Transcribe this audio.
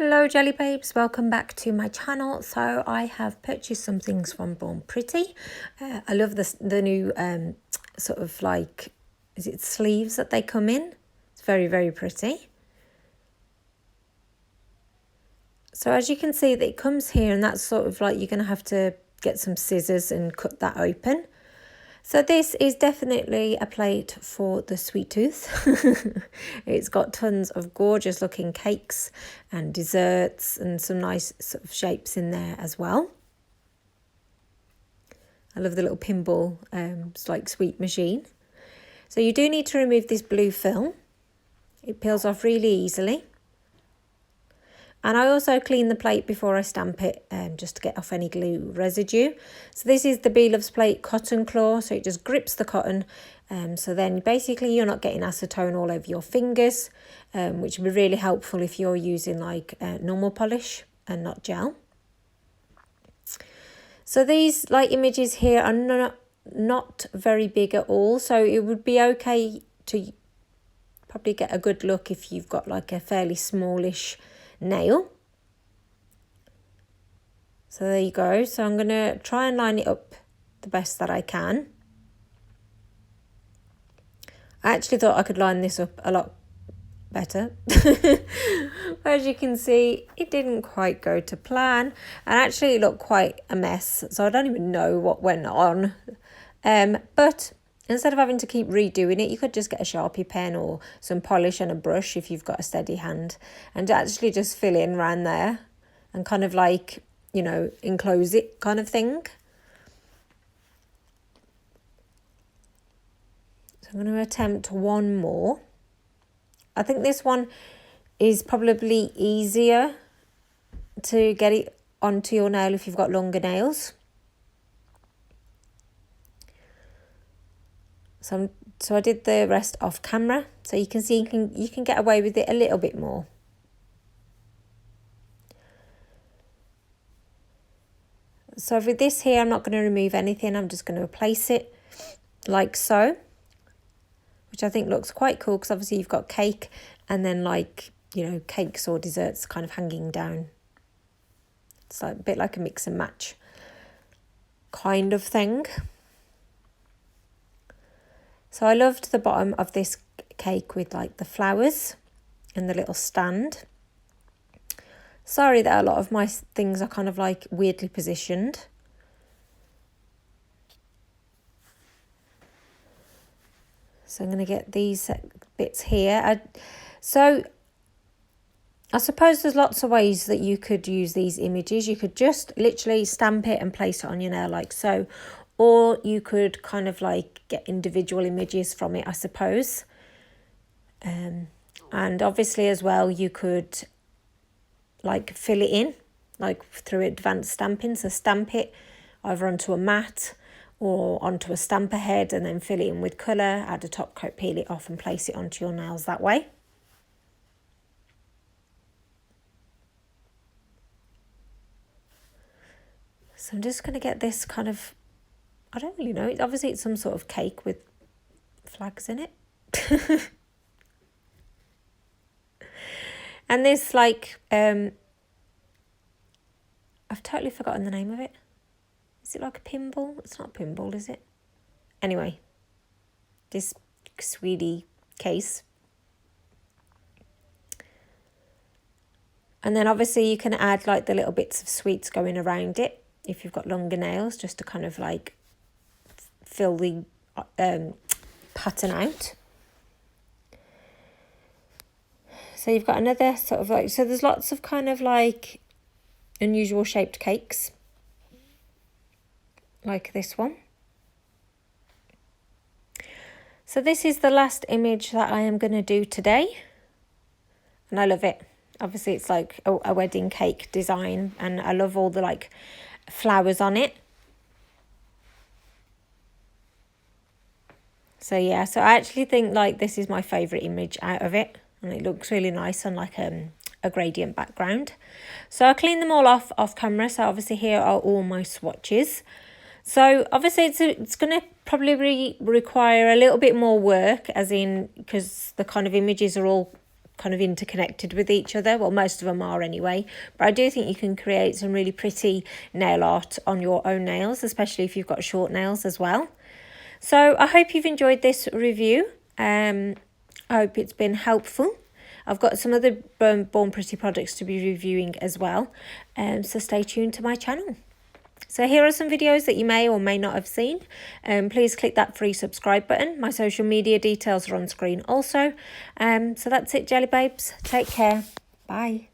Hello Jelly Babes, welcome back to my channel. So I have purchased some things from Prettty. I love the new sort of like, is it sleeves that they come in? It's very, very pretty. So as you can see, it comes here, and that's sort of like you're going to have to get some scissors and cut that open. So this is definitely a plate for the sweet tooth. It's got tons of gorgeous looking cakes and desserts and some nice sort of shapes in there as well. I love the little pinball, it's like sweet machine. So you do need to remove this blue film. It peels off really easily. And I also clean the plate before I stamp it, just to get off any glue residue. So this is the Be Loves Plate Cotton Claw, so it just grips the cotton. So then basically you're not getting acetone all over your fingers, which would be really helpful if you're using like normal polish and not gel. So these like images here are not very big at all, so it would be okay to probably get a good look if you've got like a fairly smallish nail. So there you go. So I'm going to try and line it up the best that I can. I actually thought I could line this up a lot better. As you can see, it didn't quite go to plan, and actually it looked quite a mess, so I don't even know what went on. But instead of having to keep redoing it, you could just get a Sharpie pen or some polish and a brush if you've got a steady hand, and actually just fill in around there and kind of like, you know, enclose it kind of thing. So I'm going to attempt one more. I think this one is probably easier to get it onto your nail if you've got longer nails. So I did the rest off camera, so you can see you can get away with it a little bit more. So with this here, I'm not going to remove anything. I'm just going to place it like so, which I think looks quite cool because obviously you've got cake and then like, you know, cakes or desserts kind of hanging down. It's like a bit like a mix and match kind of thing. So I loved the bottom of this cake with like the flowers and the little stand. Sorry that a lot of my things are kind of like weirdly positioned. So I'm going to get these bits here. So I suppose there's lots of ways that you could use these images. You could just literally stamp it and place it on your nail like so. Or you could kind of like get individual images from it, I suppose. And obviously as well, you could like fill it in, like through advanced stamping. So stamp it either onto a mat or onto a stamper head and then fill it in with colour, add a top coat, peel it off and place it onto your nails that way. So I'm just going to get this kind of, I don't really know, obviously it's some sort of cake with flags in it. And this like, I've totally forgotten the name of it. Is it like a pinball? It's not a pinball, is it? Anyway, this sweetie case. And then obviously you can add like the little bits of sweets going around it if you've got longer nails, just to kind of like fill the pattern out. So you've got another sort of like, so there's lots of kind of like unusual shaped cakes, like this one. So this is the last image that I am going to do today, and I love it. Obviously it's like a wedding cake design, and I love all the like flowers on it. So yeah, so I actually think like this is my favourite image out of it, and it looks really nice on like a gradient background. So I'll clean them all off camera. So obviously here are all my swatches. So obviously it's going to probably require a little bit more work, as in because the kind of images are all kind of interconnected with each other. Well, most of them are anyway, but I do think you can create some really pretty nail art on your own nails, especially if you've got short nails as well. So I hope you've enjoyed this review. I hope it's been helpful. I've got some other Born Pretty products to be reviewing as well, so stay tuned to my channel. So here are some videos that you may or may not have seen. Please click that free subscribe button. My social media details are on screen also. So that's it, Jelly Babes. Take care. Bye.